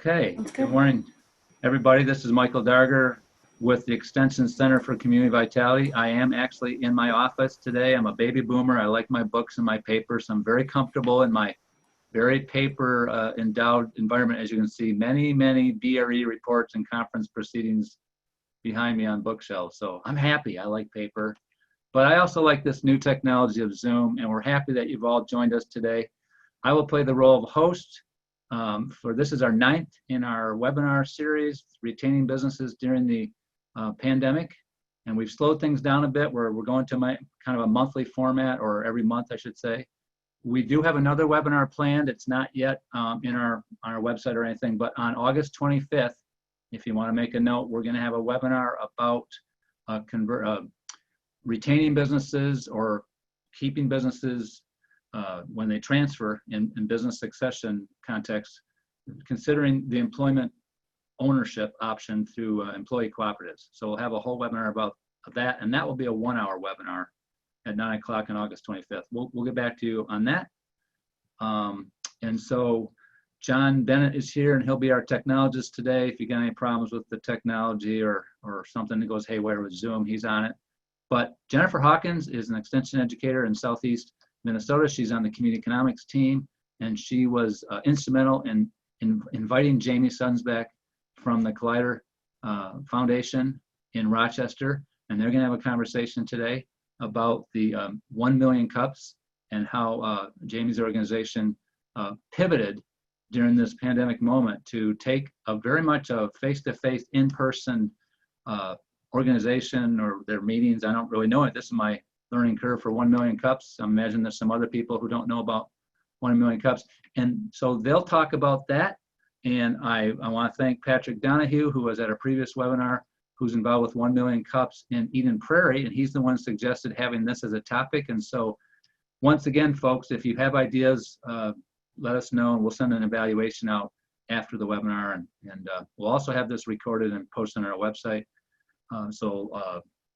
Okay, That's good good. morning, everybody. This is Michael Darger with the Extension Center for Community Vitality. I am actually in my office today. I'm a baby boomer. I like my books and my papers. I'm very comfortable in my very paper endowed environment. As you can see, many BR&E reports and conference proceedings behind me on bookshelves. So I'm happy. I like paper. But I also like this new technology of Zoom, and we're happy that you've all joined us today. I will play the role of host. For this is our 9th in our webinar series, Retaining Businesses During the Pandemic. And we've slowed things down a bit where we're going to kind of a monthly format, or every month, I should say. We do have another webinar planned. It's not yet on our website or anything, but on August 25th, if you want to make a note, we're going to have a webinar about retaining businesses or keeping businesses when they transfer in business succession context, considering the employment ownership option through employee cooperatives. So we'll have a whole webinar about that, and that will be a 1-hour webinar at 9 o'clock on August 25th. We'll get back to you on that. And so John Bennett is here, and he'll be our technologist today. If you got any problems with the technology or something that goes haywire with Zoom, he's on it. But Jennifer Hawkins is an extension educator in Southeast Minnesota. She's on the community economics team, and she was instrumental in inviting Jamie Sundsbak from the Collider Foundation in Rochester. And they're gonna have a conversation today about the 1 million cups and how Jamie's organization pivoted during this pandemic moment to take a very much a face-to-face, in-person organization or their meetings. I don't really know it. This is my learning curve for 1 million cups. I imagine there's some other people who don't know about 1 million cups. And so they'll talk about that. And I want to thank Patrick Donahue, who was at a previous webinar, who's involved with 1 million cups in Eden Prairie. And he's the one who suggested having this as a topic. And so once again, folks, if you have ideas, let us know, and we'll send an evaluation out after the webinar. And we'll also have this recorded and posted on our website.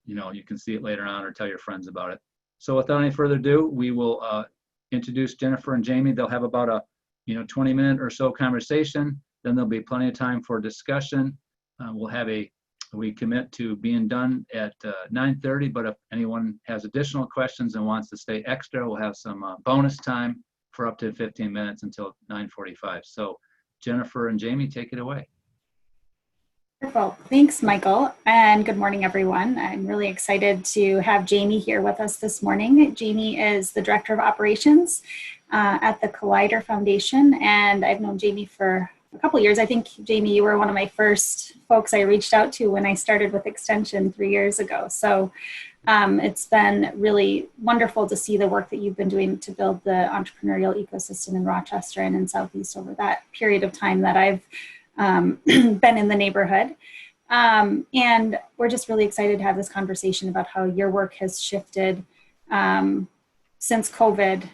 You know, you can see it later on or tell your friends about it. So without any further ado, we will introduce Jennifer and Jamie. They'll have about a 20-minute or so conversation. Then there'll be plenty of time for discussion. We commit to being done at 9:30, but if anyone has additional questions and wants to stay extra, we'll have some bonus time for up to 15 minutes until 9:45. So Jennifer and Jamie, take it away. Wonderful. Thanks, Michael, and good morning, everyone. I'm really excited to have Jamie here with us this morning. Jamie is the Director of Operations at the Collider Foundation, and I've known Jamie for a couple years. I think, Jamie, you were one of my first folks I reached out to when I started with Extension 3 years ago. So it's been really wonderful to see the work that you've been doing to build the entrepreneurial ecosystem in Rochester and in Southeast over that period of time that I've been in the neighborhood. And we're just really excited to have this conversation about how your work has shifted since COVID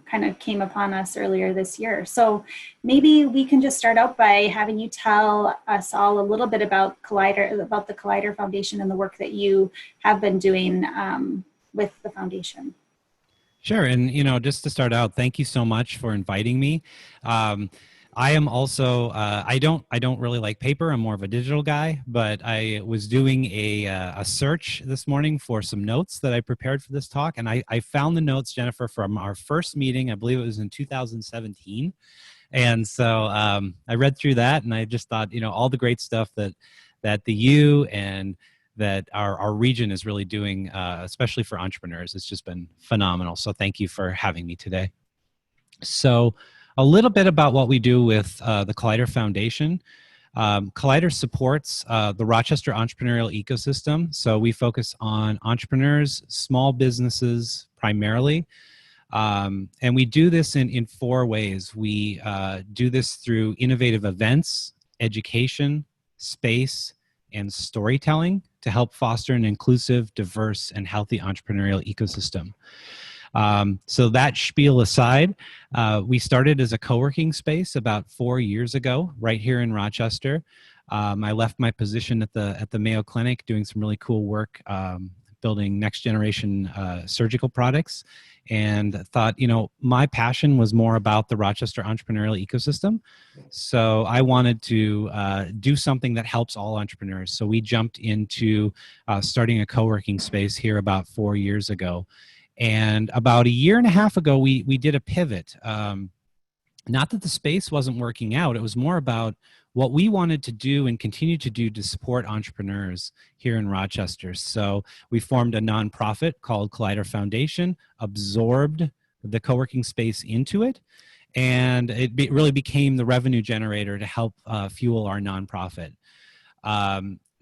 kind of came upon us earlier this year. So maybe we can just start out by having you tell us all a little bit about the Collider Foundation and the work that you have been doing with the foundation. Sure. And, just to start out, thank you so much for inviting me. I am also, I don't really like paper. I'm more of a digital guy, but I was doing a search this morning for some notes that I prepared for this talk. And I found the notes, Jennifer, from our first meeting. I believe it was in 2017. And so I read through that, and I just thought, all the great stuff that the U and that our region is really doing, especially for entrepreneurs. It's just been phenomenal. So thank you for having me today. So a little bit about what we do with the Collider Foundation. Collider supports the Rochester entrepreneurial ecosystem. So we focus on entrepreneurs, small businesses primarily. And we do this in 4 ways. We do this through innovative events, education, space, and storytelling to help foster an inclusive, diverse, and healthy entrepreneurial ecosystem. So that spiel aside, we started as a co-working space about 4 years ago, right here in Rochester. I left my position at the Mayo Clinic doing some really cool work, building next generation surgical products, and thought, my passion was more about the Rochester entrepreneurial ecosystem. So I wanted to do something that helps all entrepreneurs. So we jumped into starting a co-working space here about 4 years ago. And about a year and a half ago, we did a pivot. Not that the space wasn't working out. It was more about what we wanted to do and continue to do to support entrepreneurs here in Rochester. So we formed a nonprofit called Collider Foundation, absorbed the co-working space into it, and it really became the revenue generator to help fuel our nonprofit.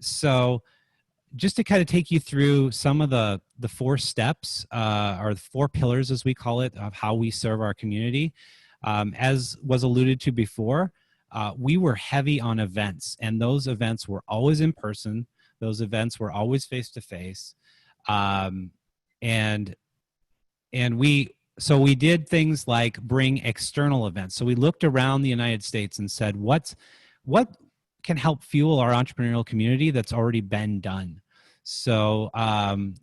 So just to kind of take you through some of the 4 steps, or the 4 pillars, as we call it, of how we serve our community. As was alluded to before, we were heavy on events, and those events were always in person. Those events were always face-to-face. And we did things like bring external events. So we looked around the United States and said, what can help fuel our entrepreneurial community that's already been done? So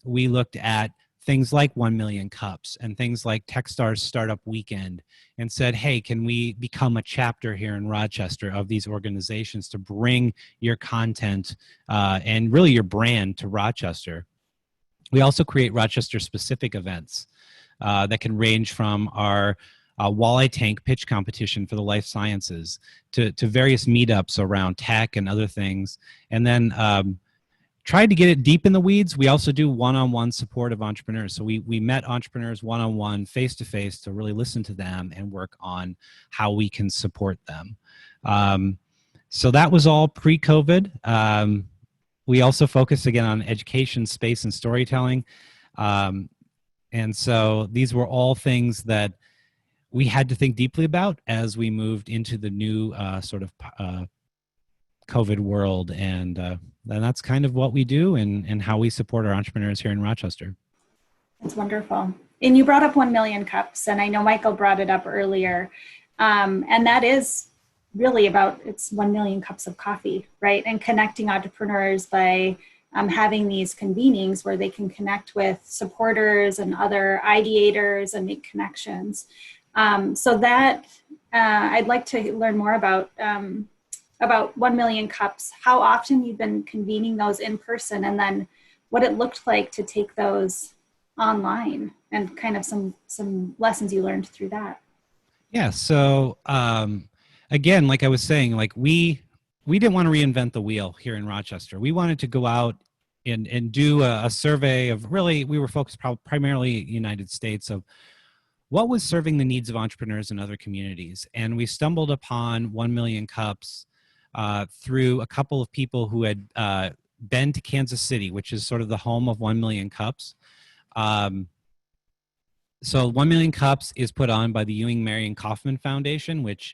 we looked at things like 1 Million Cups and things like Techstars Startup Weekend, and said, hey, can we become a chapter here in Rochester of these organizations to bring your content and really your brand to Rochester? We also create Rochester-specific events that can range from our walleye tank pitch competition for the life sciences to various meetups around tech and other things. And then tried to get it deep in the weeds. We also do one-on-one support of entrepreneurs. So we met entrepreneurs one-on-one, face-to-face, to really listen to them and work on how we can support them. So that was all pre-COVID. We also focused again on education, space, and storytelling. And so these were all things that we had to think deeply about as we moved into the new sort of COVID world. And that's kind of what we do and how we support our entrepreneurs here in Rochester. That's wonderful. And you brought up 1 Million Cups, and I know Michael brought it up earlier. And that is really about, it's 1 million cups of coffee, right? And connecting entrepreneurs by having these convenings where they can connect with supporters and other ideators and make connections. So that I'd like to learn more about 1 Million Cups, how often you've been convening those in person, and then what it looked like to take those online, and kind of some lessons you learned through that. Yeah. So again, like I was saying, like we didn't want to reinvent the wheel here in Rochester. We wanted to go out and do a survey of, really, we were focused primarily United States, of what was serving the needs of entrepreneurs in other communities. And we stumbled upon 1 Million Cups through a couple of people who had been to Kansas City, which is sort of the home of 1 Million Cups. So 1 Million Cups is put on by the Ewing Marion Kauffman Foundation, which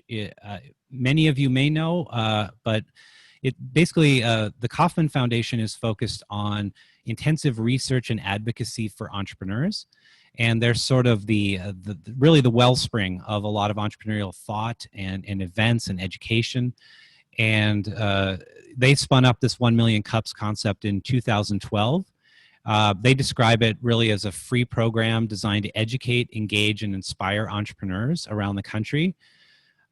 many of you may know, but it basically, the Kauffman Foundation is focused on intensive research and advocacy for entrepreneurs. And they're sort of really the wellspring of a lot of entrepreneurial thought and events and education. And they spun up this 1 Million Cups concept in 2012. They describe it really as a free program designed to educate, engage, and inspire entrepreneurs around the country.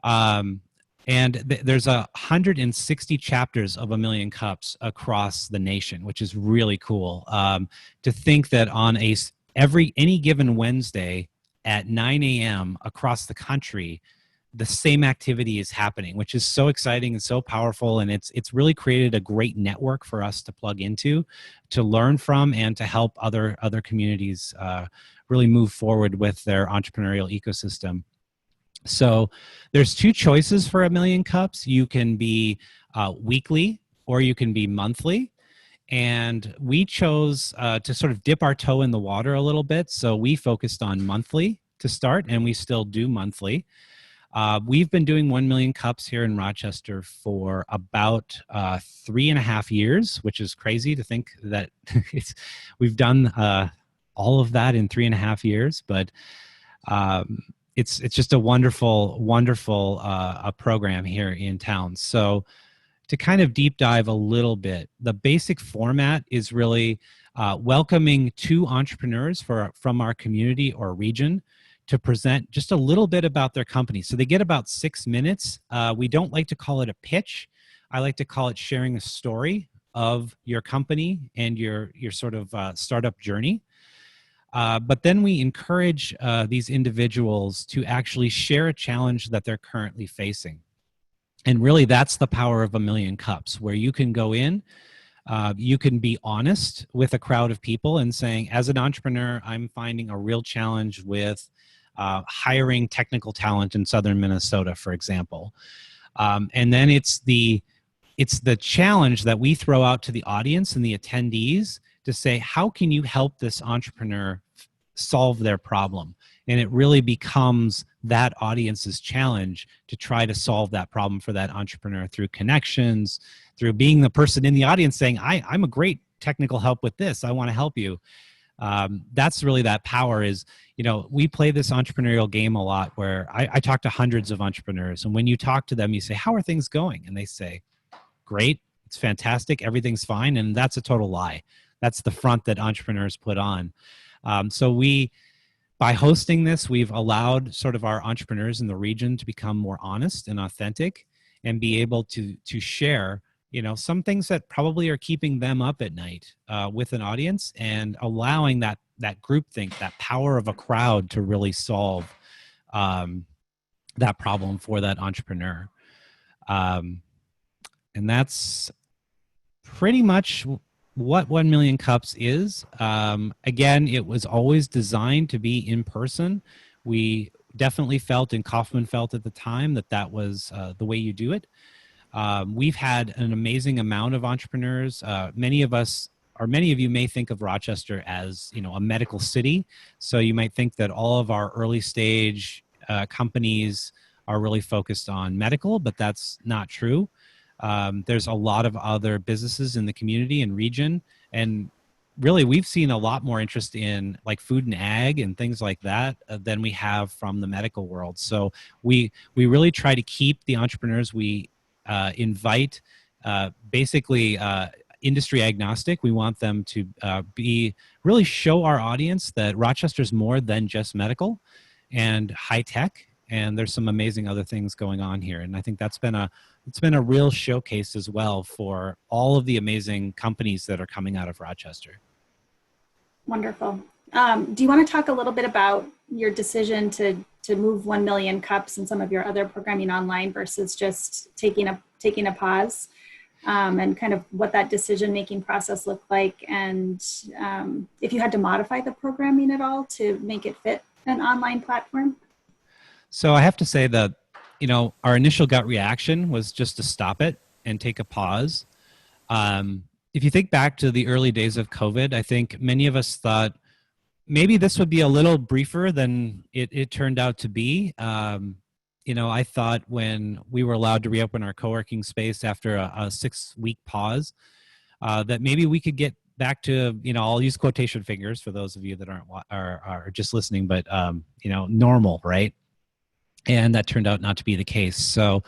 And there's 160 chapters of 1 Million Cups across the nation, which is really cool. To think that on any given Wednesday at 9 a.m. across the country, the same activity is happening, which is so exciting and so powerful. And it's really created a great network for us to plug into, to learn from, and to help other communities really move forward with their entrepreneurial ecosystem. So there's 2 choices for 1 Million Cups. You can be weekly, or you can be monthly. And we chose to sort of dip our toe in the water a little bit. So we focused on monthly to start, and we still do monthly. We've been doing 1 Million Cups here in Rochester for about 3.5 years, which is crazy to think that we've done all of that in 3.5 years. But it's just a wonderful, wonderful program here in town. So to kind of deep dive a little bit, the basic format is really welcoming 2 entrepreneurs from our community or region to present just a little bit about their company. So they get about 6 minutes. We don't like to call it a pitch. I like to call it sharing a story of your company and your sort of startup journey. But then we encourage these individuals to actually share a challenge that they're currently facing. And really, that's the power of A Million Cups, where you can go in, you can be honest with a crowd of people and saying, as an entrepreneur, I'm finding a real challenge with hiring technical talent in Southern Minnesota, for example. And then it's the challenge that we throw out to the audience and the attendees to say, how can you help this entrepreneur solve their problem? And it really becomes that audience's challenge to try to solve that problem for that entrepreneur through connections, through being the person in the audience saying, I'm a great technical help with this. I want to help you. That's really that power is, we play this entrepreneurial game a lot where I talk to hundreds of entrepreneurs. And when you talk to them, you say, how are things going? And they say, great. It's fantastic. Everything's fine. And that's a total lie. That's the front that entrepreneurs put on. So by hosting this, we've allowed sort of our entrepreneurs in the region to become more honest and authentic and be able to share, some things that probably are keeping them up at night with an audience, and allowing that groupthink, that power of a crowd to really solve that problem for that entrepreneur. And that's pretty much what 1 Million Cups is. Again, it was always designed to be in person. We definitely felt, and Kaufman felt at the time, that was the way you do it. We've had an amazing amount of entrepreneurs. Many of you may think of Rochester as, a medical city. So you might think that all of our early stage companies are really focused on medical, but that's not true. There's a lot of other businesses in the community and region, and really we've seen a lot more interest in like food and ag and things like that than we have from the medical world. So we really try to keep the entrepreneurs we invite basically industry agnostic. We want them to really show our audience that Rochester's more than just medical and high tech, and there's some amazing other things going on here. And I think it's been a real showcase as well for all of the amazing companies that are coming out of Rochester. Wonderful. Do you want to talk a little bit about your decision to move 1 Million Cups and some of your other programming online versus just taking a pause, and kind of what that decision-making process looked like, and if you had to modify the programming at all to make it fit an online platform? So I have to say that, our initial gut reaction was just to stop it and take a pause. If you think back to the early days of COVID, I think many of us thought maybe this would be a little briefer than it turned out to be. I thought when we were allowed to reopen our co-working space after a 6-week pause, that maybe we could get back to, I'll use quotation fingers for those of you that are just listening, but, normal, right? And that turned out not to be the case. So,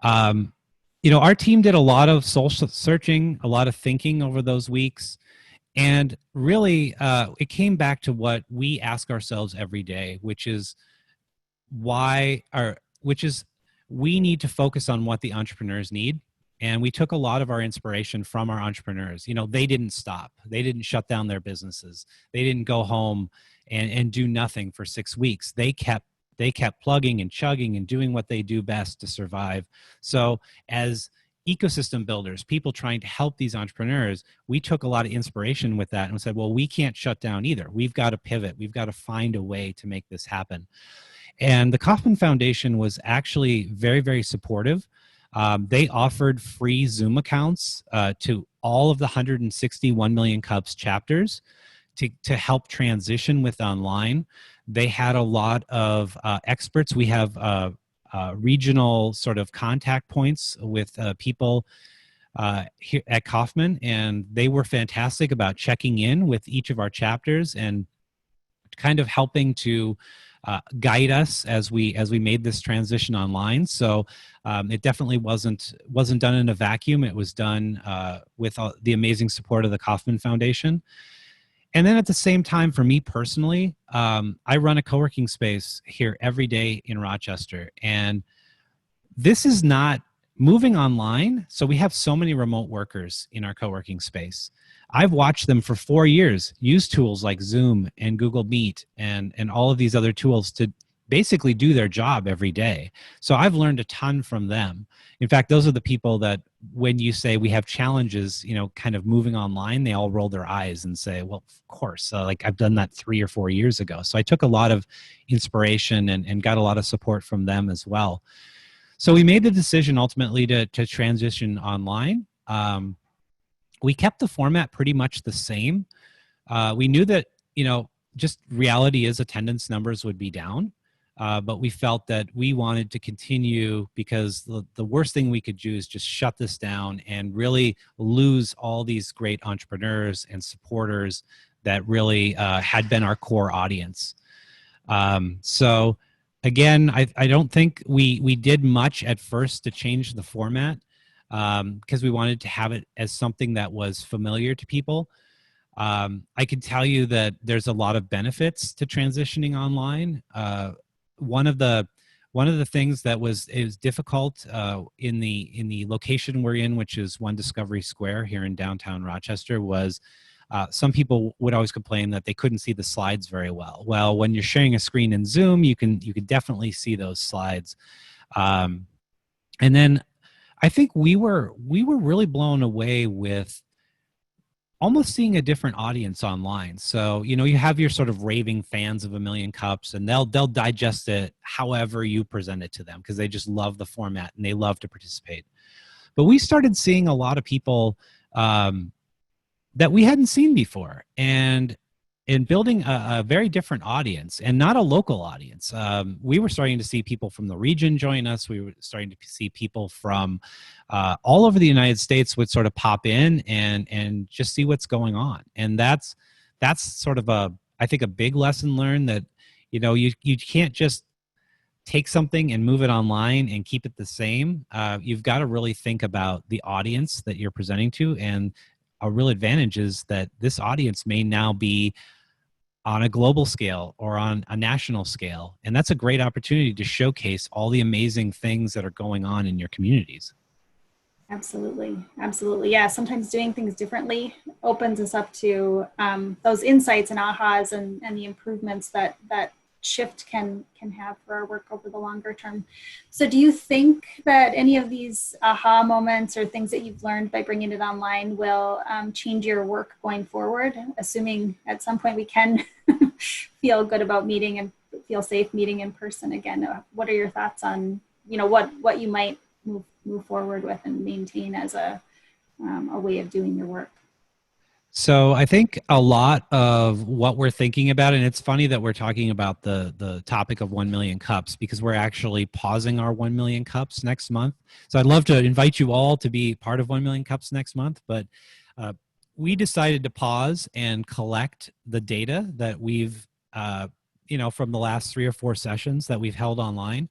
our team did a lot of soul searching, a lot of thinking over those weeks. And really, it came back to what we ask ourselves every day, which is we need to focus on what the entrepreneurs need. And we took a lot of our inspiration from our entrepreneurs. They didn't stop. They didn't shut down their businesses. They didn't go home and do nothing for 6 weeks. They kept plugging and chugging and doing what they do best to survive. So as ecosystem builders, people trying to help these entrepreneurs, we took a lot of inspiration with that and said, well, we can't shut down either. We've got to pivot. We've got to find a way to make this happen. And the Kaufman Foundation was actually very, very supportive. They offered free Zoom accounts to all of the 161 Million Cups chapters to help transition with online. They had a lot of experts. We have regional sort of contact points with people here at Kaufman, and they were fantastic about checking in with each of our chapters and kind of helping to guide us as we made this transition online. So it definitely wasn't done in a vacuum. It was done with the amazing support of the Kauffman Foundation. And then at the same time, for me personally, I run a co-working space here every day in Rochester. And this is not moving online. So we have so many remote workers in our co-working space. I've watched them for 4 years use tools like Zoom and Google Meet and all of these other tools to basically do their job every day. So I've learned a ton from them. In fact, those are the people that when you say we have challenges, kind of moving online, they all roll their eyes and say, well, of course, like I've done that 3 or 4 years ago. So I took a lot of inspiration and got a lot of support from them as well. So we made the decision ultimately to transition online. We kept the format pretty much the same. We knew that, just reality is attendance numbers would be down. But we felt that we wanted to continue because the worst thing we could do is just shut this down and really lose all these great entrepreneurs and supporters that really had been our core audience. So again, I don't think we did much at first to change the format because we wanted to have it as something that was familiar to people. I can tell you that there's a lot of benefits to transitioning online. One of the things that is difficult in the location we're in, which is One Discovery Square here in downtown Rochester, was some people would always complain that they couldn't see the slides very well. Well, when you're sharing a screen in Zoom, you can definitely see those slides. And then I think we were really blown away with almost seeing a different audience online. So, you have your sort of raving fans of A Million Cups, and they'll digest it however you present it to them because they just love the format and they love to participate. But we started seeing a lot of people that we hadn't seen before, and in building a very different audience and not a local audience. We were starting to see people from the region join us. We were starting to see people from all over the United States would sort of pop in and just see what's going on. And that's sort of I think a big lesson learned that, you can't just take something and move it online and keep it the same. You've got to really think about the audience that you're presenting to, and a real advantage is that this audience may now be on a global scale or on a national scale. And that's a great opportunity to showcase all the amazing things that are going on in your communities. Absolutely. Absolutely. Yeah. Sometimes doing things differently opens us up to those insights and ahas and the improvements that shift can have for our work over the longer term. So do you think that any of these aha moments or things that you've learned by bringing it online will change your work going forward, assuming at some point we can feel good about meeting and feel safe meeting in person again? What are your thoughts on, what you might move forward with and maintain as a way of doing your work? So I think a lot of what we're thinking about, and it's funny that we're talking about the topic of 1 million cups because we're actually pausing our 1 million cups next month. So I'd love to invite you all to be part of 1 million cups next month, but we decided to pause and collect the data that we've, from the last 3 or 4 sessions that we've held online.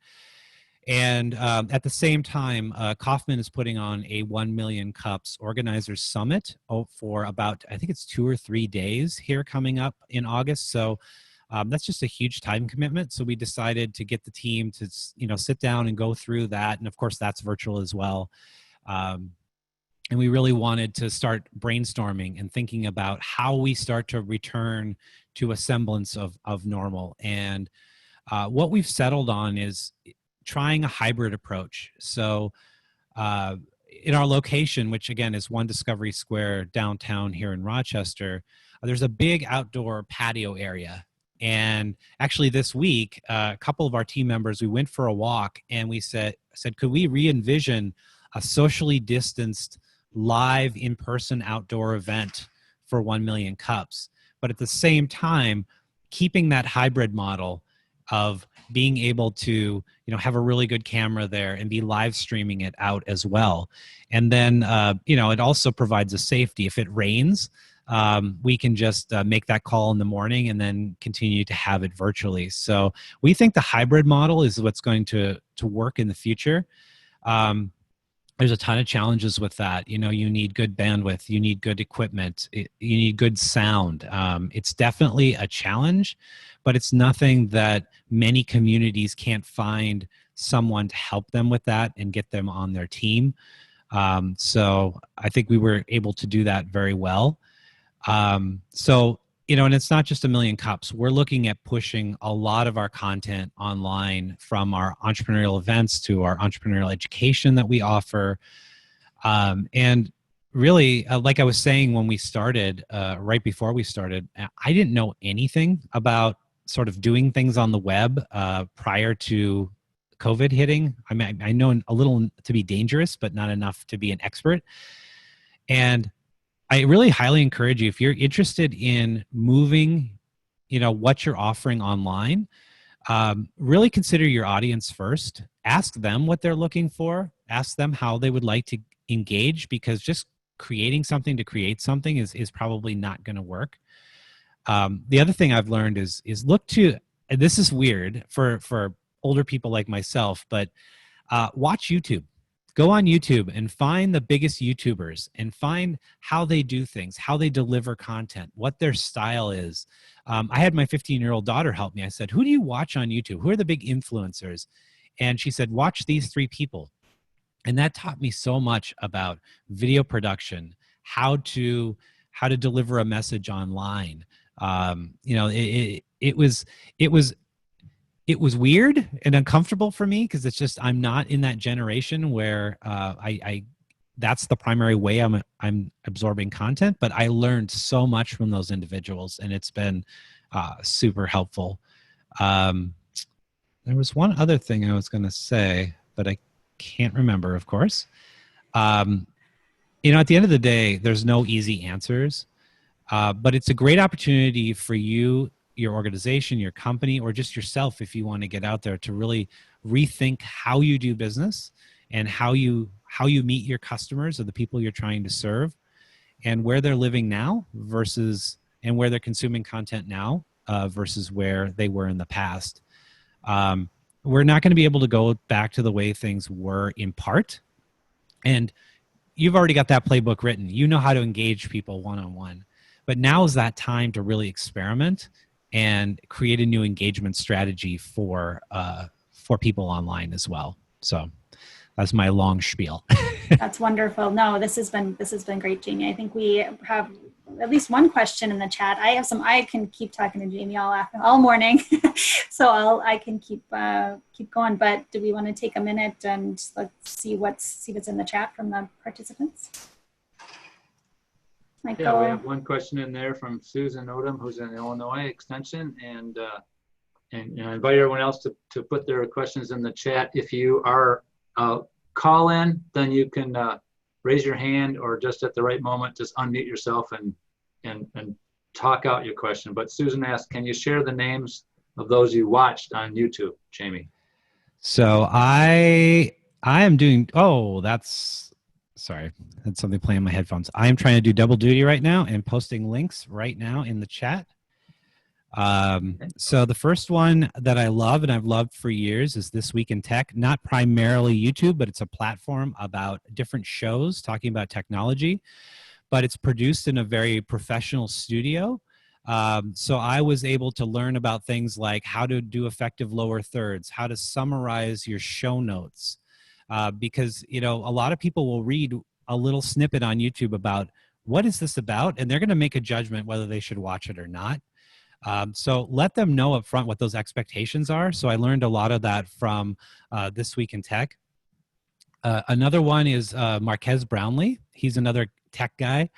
And at the same time, Kauffman is putting on a 1 Million Cups Organizers Summit for about, I think it's 2 or 3 days here coming up in August. So that's just a huge time commitment. So we decided to get the team to, sit down and go through that. And of course, that's virtual as well. And we really wanted to start brainstorming and thinking about how we start to return to a semblance of normal. And what we've settled on is trying a hybrid approach. So in our location, which again is One Discovery Square downtown here in Rochester, there's a big outdoor patio area. And actually this week, a couple of our team members, we went for a walk and we said, could we re-envision a socially distanced live in-person outdoor event for 1 Million Cups, but at the same time, keeping that hybrid model of being able to, have a really good camera there and be live streaming it out as well. And then, it also provides a safety. If it rains, we can just make that call in the morning and then continue to have it virtually. So we think the hybrid model is what's going to work in the future. There's a ton of challenges with that. You know, you need good bandwidth, you need good equipment, you need good sound. It's definitely a challenge, but it's nothing that many communities can't find someone to help them with that and get them on their team. So I think we were able to do that very well. So, you know, and it's not just a million cups. We're looking at pushing a lot of our content online, from our entrepreneurial events to our entrepreneurial education that we offer. And really, like I was saying when we started, right before we started, I didn't know anything about sort of doing things on the web prior to COVID hitting. I mean, I know a little to be dangerous, but not enough to be an expert. And I really highly encourage you, if you're interested in moving, you know, what you're offering online, really consider your audience first. Ask them what they're looking for. Ask them how they would like to engage, because just creating something to create something is probably not going to work. The other thing I've learned is look to, and this is weird for older people like myself, but watch YouTube. Go on YouTube and find the biggest YouTubers and find how they do things, how they deliver content, what their style is. I had my 15-year-old daughter help me. I said, who do you watch on YouTube? Who are the big influencers? And she said, watch these 3 people. And that taught me so much about video production, how to deliver a message online. You know, it was weird and uncomfortable for me, because it's just, I'm not in that generation where that's the primary way I'm absorbing content. But I learned so much from those individuals, and it's been super helpful. There was one other thing I was going to say, but I can't remember, of course. You know, at the end of the day, there's no easy answers, but it's a great opportunity for you, your organization, your company, or just yourself, if you want to get out there, to really rethink how you do business and how you meet your customers, or the people you're trying to serve, and where they're living now versus, and where they're consuming content now versus where they were in the past. We're not going to be able to go back to the way things were in part. And you've already got that playbook written. You know how to engage people one-on-one. But now is that time to really experiment and create a new engagement strategy for people online as well. So that's my long spiel. That's wonderful. No, this has been great, Jamie. I think we have at least one question in the chat. I can keep talking to Jamie all morning, so I can keep going. But do we want to take a minute and let's see what's in the chat from the participants? Michael? Yeah, we have one question in there from Susan Odom, who's in Illinois Extension, and I invite everyone else to put their questions in the chat. If you are call in, then you can raise your hand, or just at the right moment, just unmute yourself and talk out your question. But Susan asked, can you share the names of those you watched on YouTube, Jamie? So I am doing, sorry, I had something playing in my headphones. I am trying to do double duty right now and posting links right now in the chat. So the first one that I love, and I've loved for years, is This Week in Tech. Not primarily YouTube, but it's a platform about different shows talking about technology, but it's produced in a very professional studio. So I was able to learn about things like how to do effective lower thirds, how to summarize your show notes, because, you know, a lot of people will read a little snippet on YouTube about what is this about, and they're going to make a judgment whether they should watch it or not. So let them know up front what those expectations are. So I learned a lot of that from This Week in Tech. Another one is Marquez Brownlee. He's another tech guy.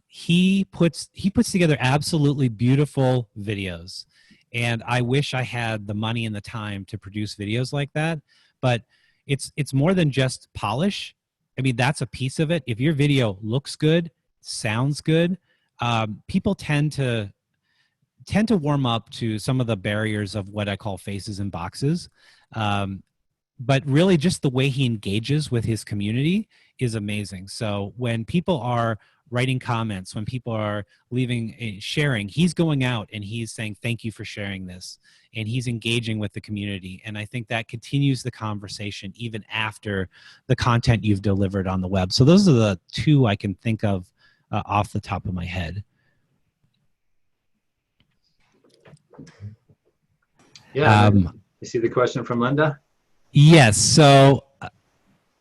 He puts together absolutely beautiful videos. And I wish I had the money and the time to produce videos like that. But it's more than just polish. I mean, that's a piece of it. If your video looks good, sounds good, people tend to warm up to some of the barriers of what I call faces and boxes. But really just the way he engages with his community is amazing. So when people are writing comments, when people are leaving, sharing, he's going out and he's saying, thank you for sharing this. And he's engaging with the community. And I think that continues the conversation even after the content you've delivered on the web. So those are the two I can think of off the top of my head. Yeah. You see the question from Linda? Yes. So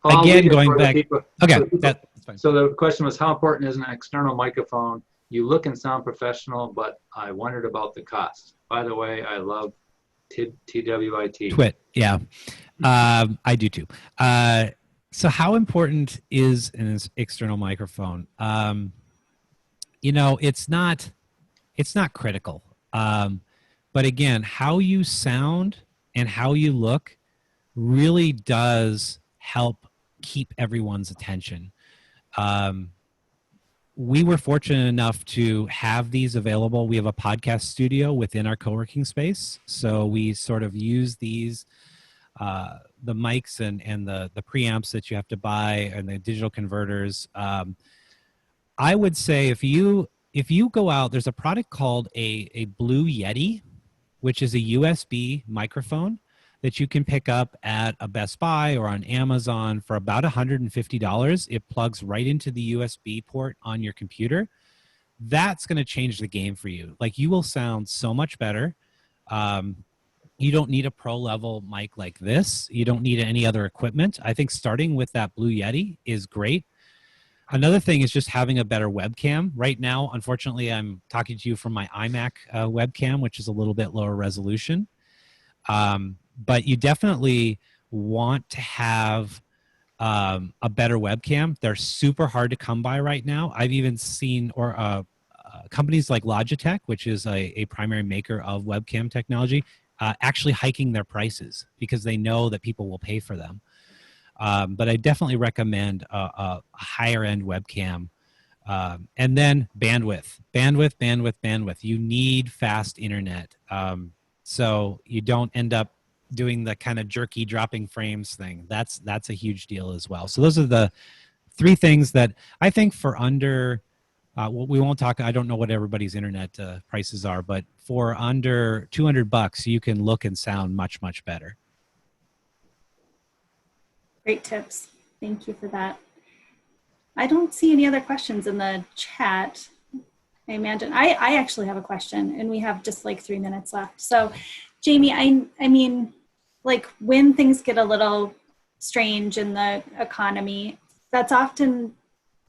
again, going back. Okay. That's fine. So the question was, how important is an external microphone? You look and sound professional, but I wondered about the cost. By the way, I love TWIT. Twit, yeah. I do too. So how important is an external microphone? You know, it's not critical. But again, how you sound and how you look really does help keep everyone's attention. We were fortunate enough to have these available. We have a podcast studio within our co-working space. So we sort of use these, the mics and the preamps that you have to buy and the digital converters. I would say if you go out, there's a product called a Blue Yeti, which is a USB microphone that you can pick up at a Best Buy or on Amazon for about $150. It plugs right into the USB port on your computer. That's going to change the game for you. Like, you will sound so much better. You don't need a pro level mic like this. You don't need any other equipment. I think starting with that Blue Yeti is great. Another thing is just having a better webcam. Right now, unfortunately, I'm talking to you from my iMac webcam, which is a little bit lower resolution. But you definitely want to have a better webcam. They're super hard to come by right now. I've even seen companies like Logitech, which is a primary maker of webcam technology, actually hiking their prices because they know that people will pay for them. But I definitely recommend a higher end webcam. And then bandwidth. You need fast internet. So you don't end up doing the kind of jerky dropping frames thing. That's a huge deal as well. So those are the three things that I think for under, we won't talk, I don't know what everybody's internet prices are, but for under $200, you can look and sound much, much better. Great tips. Thank you for that. I don't see any other questions in the chat. I imagine I actually have a question, and we have just like 3 minutes left. So Jamie, I mean, like, when things get a little strange in the economy, that's often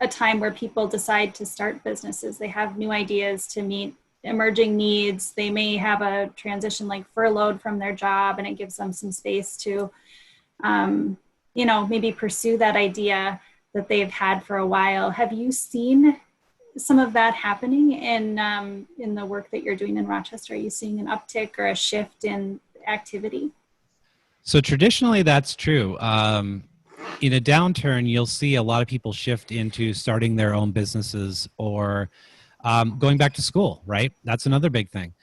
a time where people decide to start businesses. They have new ideas to meet emerging needs. They may have a transition like furloughed from their job, and it gives them some space to, you know, maybe pursue that idea that they've had for a while. Have you seen some of that happening in the work that you're doing in Rochester? Are you seeing an uptick or a shift in activity? So traditionally, that's true. In a downturn, you'll see a lot of people shift into starting their own businesses or going back to school, right? That's another big thing.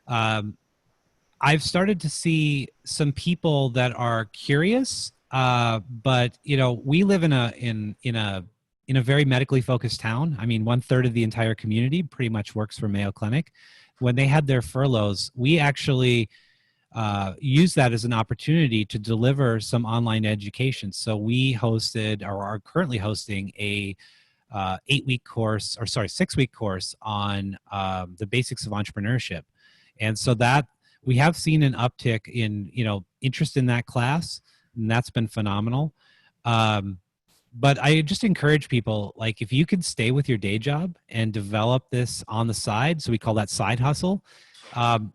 I've started to see some people that are curious, but you know, we live in a very medically focused town. I mean, 1/3 of the entire community pretty much works for Mayo Clinic. When they had their furloughs, we actually used that as an opportunity to deliver some online education. So we hosted, or are currently hosting, a 6-week course on the basics of entrepreneurship. And so that we have seen an uptick in, you know, interest in that class, and that's been phenomenal. But I just encourage people, like, if you could stay with your day job and develop this on the side, so we call that side hustle,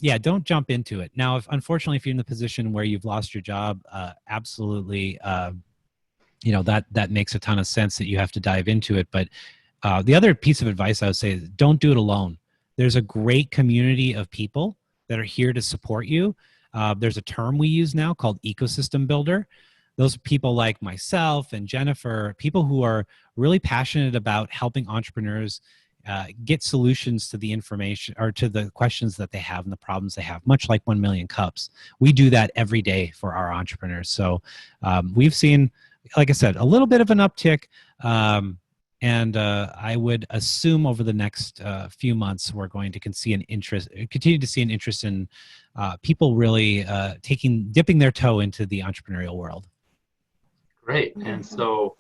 yeah, don't jump into it. Now, unfortunately, if you're in the position where you've lost your job, absolutely, you know, that makes a ton of sense that you have to dive into it. But the other piece of advice I would say is don't do it alone. There's a great community of people that are here to support you. There's a term we use now called ecosystem builder. Those people like myself and Jennifer, people who are really passionate about helping entrepreneurs get solutions to the information or to the questions that they have and the problems they have, much like 1 Million Cups. We do that every day for our entrepreneurs. So we've seen, like I said, a little bit of an uptick. And And I would assume over the next few months, we're going to continue to see an interest in people really dipping their toe into the entrepreneurial world. Great. And so,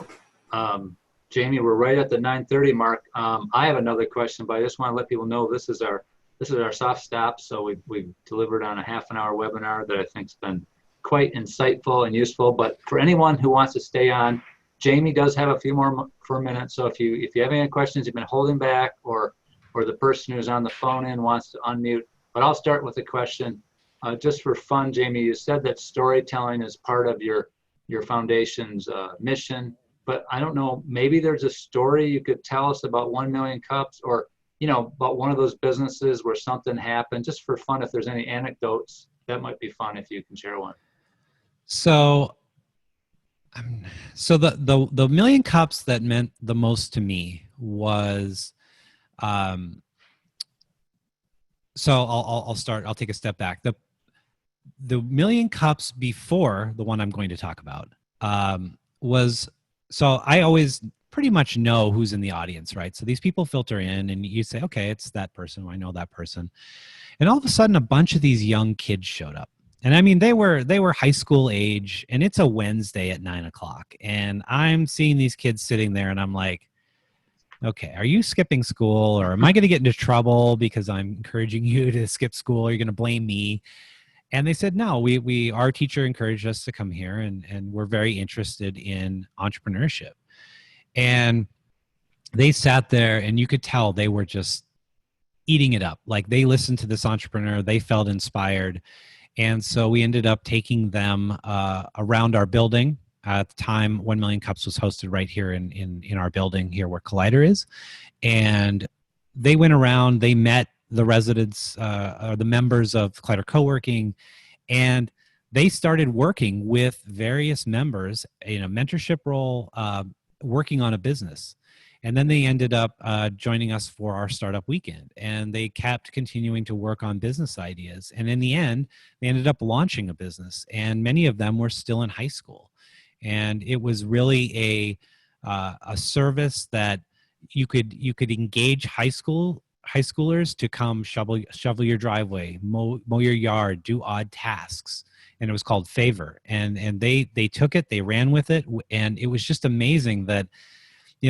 Jamie, we're right at the 9:30 mark. I have another question, but I just want to let people know this is our soft stop. So we've delivered on a half an hour webinar that I think's been quite insightful and useful. But for anyone who wants to stay on, Jamie does have a few more for a minute. So if you have any questions you've been holding back, or the person who's on the phone in wants to unmute, but I'll start with a question. Just for fun, Jamie, you said that storytelling is part of your foundation's mission, but I don't know, maybe there's a story you could tell us about 1 Million Cups, or about one of those businesses where something happened, just for fun. If there's any anecdotes, that might be fun if you can share one. So the Million Cups that meant the most to me was, so I'll start. I'll take a step back. The Million Cups before the one I'm going to talk about was, so I always pretty much know who's in the audience, right? So these people filter in, and you say, okay, it's that person. I know that person. And all of a sudden, a bunch of these young kids showed up. And I mean, they were high school age, and it's a Wednesday at 9 o'clock. And I'm seeing these kids sitting there, and I'm like, okay, are you skipping school, or am I going to get into trouble because I'm encouraging you to skip school? Or you're going to blame me? And they said, no, our teacher encouraged us to come here, and we're very interested in entrepreneurship. And they sat there, and you could tell they were just eating it up. Like, they listened to this entrepreneur, they felt inspired. And so we ended up taking them around our building. At the time, 1 Million Cups was hosted right here in our building here where Collider is. And they went around, they met the residents, or the members of Collider Coworking, and they started working with various members in a mentorship role, working on a business. And then they ended up joining us for our startup weekend, and they kept continuing to work on business ideas. And in the end, they ended up launching a business, and many of them were still in high school. And it was really a service that you could engage high schoolers to come shovel your driveway, mow your yard, do odd tasks. And it was called Favor. And they took it, they ran with it, and it was just amazing that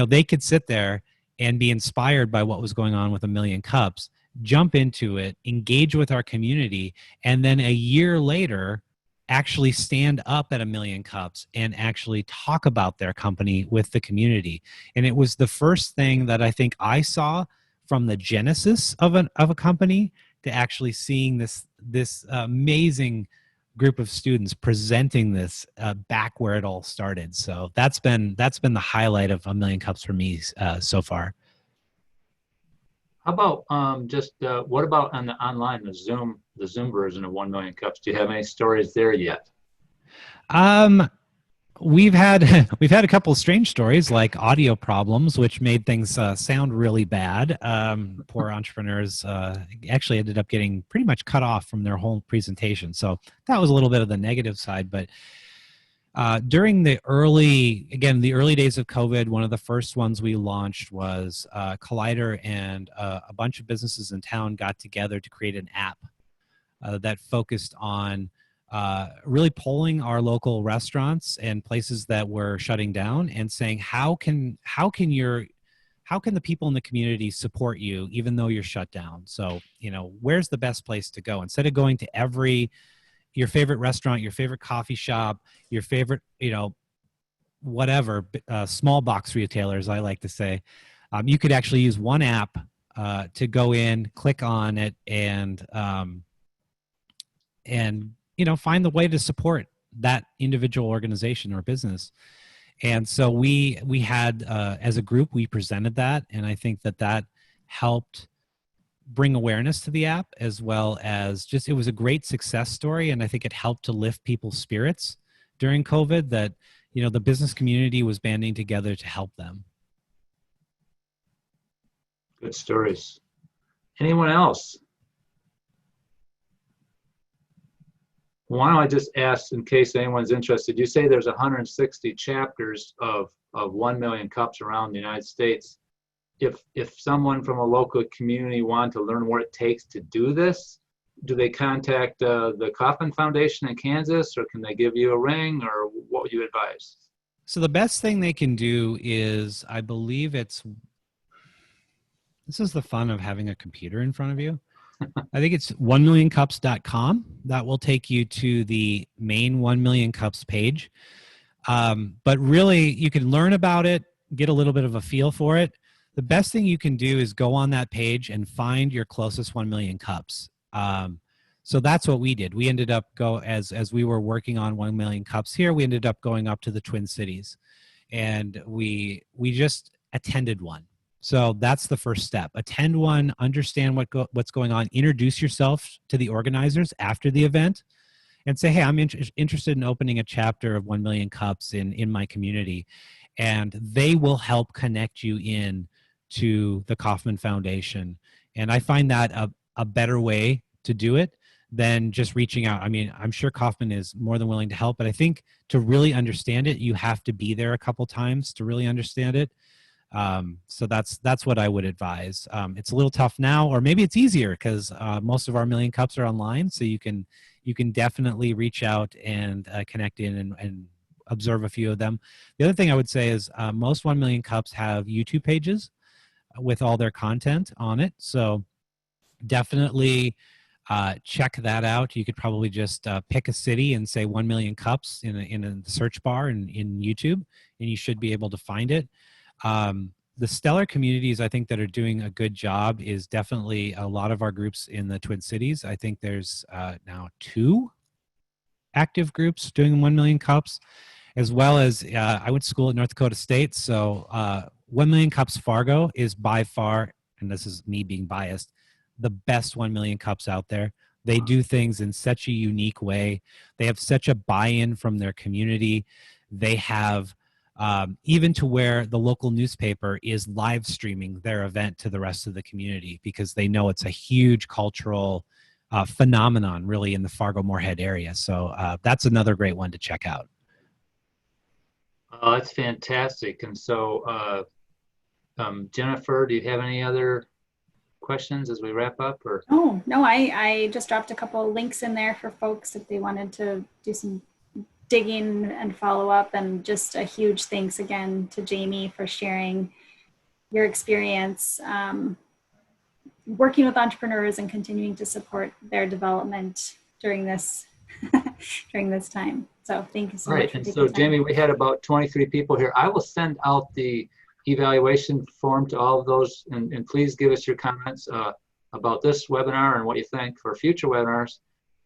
they could sit there and be inspired by what was going on with 1 Million Cups, jump into it, engage with our community, and then a year later actually stand up at 1 Million Cups and actually talk about their company with the community. And it was the first thing that I think I saw from the genesis of a company to actually seeing this amazing group of students presenting this back where it all started. So that's been the highlight of 1 Million Cups for me so far. How about what about on the online, the Zoom version of 1 Million Cups? Do you have any stories there yet? We've had a couple of strange stories, like audio problems, which made things sound really bad. Poor entrepreneurs actually ended up getting pretty much cut off from their whole presentation. So that was a little bit of the negative side. But during the early days of COVID, one of the first ones we launched was Collider, and a bunch of businesses in town got together to create an app that focused on really polling our local restaurants and places that were shutting down, and saying, how can the people in the community support you even though you're shut down? So, where's the best place to go? Instead of going to your favorite restaurant, your favorite coffee shop, your favorite, whatever, small box retailers, I like to say, you could actually use one app to go in, click on it, and find the way to support that individual organization or business. And so we had, as a group, we presented that, and I think that helped bring awareness to the app, as well as it was a great success story. And I think it helped to lift people's spirits during COVID, that, the business community was banding together to help them. Good stories. Anyone else? Why don't I just ask, in case anyone's interested, you say there's 160 chapters of of 1 million cups around the United States. If someone from a local community wanted to learn what it takes to do this, do they contact the Kauffman Foundation in Kansas, or can they give you a ring, or what would you advise? So the best thing they can do is, I believe this is the fun of having a computer in front of you. I think it's 1millioncups.com. That will take you to the main 1 Million Cups page. But really, you can learn about it, get a little bit of a feel for it. The best thing you can do is go on that page and find your closest 1 million cups. So that's what we did. We ended up as we were working on 1 million cups here, we ended up going up to the Twin Cities, and we just attended one. So that's the first step. Attend one, understand what's going on, introduce yourself to the organizers after the event, and say, hey, I'm interested in opening a chapter of 1 Million Cups in my community. And they will help connect you in to the Kauffman Foundation. And I find that a better way to do it than just reaching out. I mean, I'm sure Kauffman is more than willing to help, but I think to really understand it, you have to be there a couple times to really understand it. So that's what I would advise. It's a little tough now, or maybe it's easier because most of our Million Cups are online, so you can definitely reach out and connect in and observe a few of them. The other thing I would say is most 1 Million Cups have YouTube pages with all their content on it, so definitely check that out. You could probably just pick a city and say 1 Million Cups in a search bar in YouTube, and you should be able to find it. The stellar communities, I think, that are doing a good job is definitely a lot of our groups in the Twin Cities. I think there's now 2 active groups doing 1 Million Cups, as well as I went to school at North Dakota State. So 1 Million Cups Fargo is by far, and this is me being biased, the best 1 Million Cups out there. They do things in such a unique way. They have such a buy-in from their community. They have even to where the local newspaper is live streaming their event to the rest of the community because they know it's a huge cultural phenomenon really in the Fargo-Moorhead area. So that's another great one to check out. That's fantastic. And so, Jennifer, do you have any other questions as we wrap up? Or Oh, no, I just dropped a couple of links in there for folks if they wanted to do some digging and follow up, and just a huge thanks again to Jamie for sharing your experience working with entrepreneurs and continuing to support their development during this during this time. So thank you so much. Right, and so Jamie, we had about 23 people here. I will send out the evaluation form to all of those, and please give us your comments about this webinar and what you think for future webinars.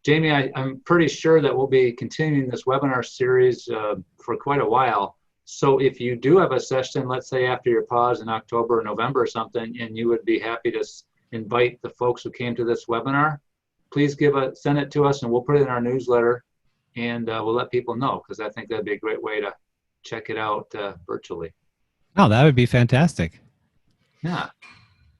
Jamie, I'm pretty sure that we'll be continuing this webinar series for quite a while. So if you do have a session, let's say after your pause in October or November or something, and you would be happy to invite the folks who came to this webinar, please send it to us and we'll put it in our newsletter, and we'll let people know, because I think that'd be a great way to check it out virtually. Oh, that would be fantastic. Yeah.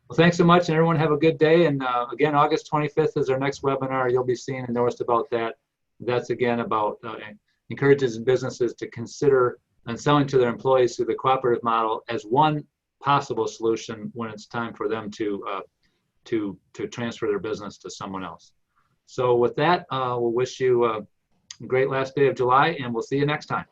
Well, thanks so much, and everyone have a good day. And again, August 25th is our next webinar. You'll be seeing and noticed about that. That's again about encourages businesses to consider and selling to their employees through the cooperative model as one possible solution when it's time for them to transfer their business to someone else. So with that, we'll wish you a great last day of July, and we'll see you next time.